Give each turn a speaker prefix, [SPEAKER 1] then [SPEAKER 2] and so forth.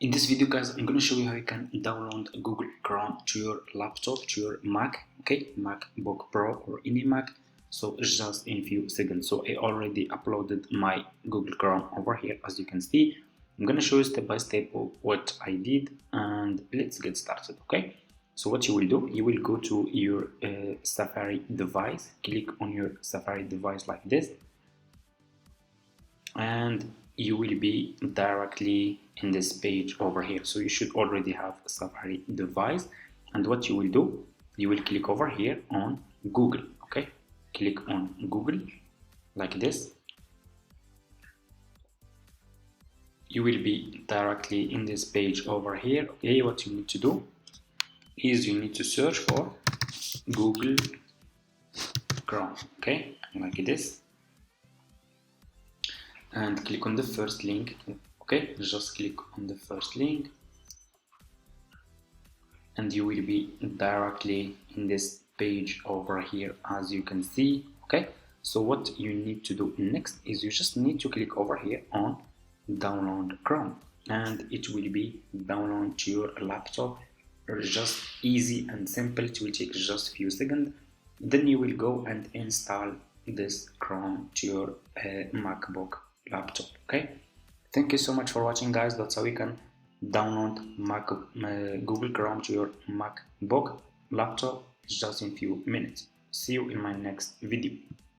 [SPEAKER 1] In this video guys, I'm going to show you how you can download Google Chrome to your laptop, to your Mac, okay, MacBook Pro or any Mac. So it's just in few seconds. So I already uploaded my Google Chrome over here, as you can see. I'm going to show you step by step what I did, and let's get started, okay? So what you will do, you will go to your Safari device, click on your Safari device like this, and you will be directly in this page over here. So you should already have a Safari device, and what you will do, you will click over here on Google, okay? Click on Google like this. You will be directly in this page over here, okay? What you need to do is you need to search for Google Chrome, okay, like this, and click on the first link, okay? Just click on the first link and you will be directly in this page over here, as you can see, okay? So what you need to do next is you just need to click over here on download Chrome, and it will be download to your laptop. It's just easy and simple. It will take just a few seconds. Then you will go and install this Chrome to your MacBook laptop, okay? Thank you so much for watching guys. That's how you can download Google Chrome to your MacBook laptop just in few minutes. See you in my next video.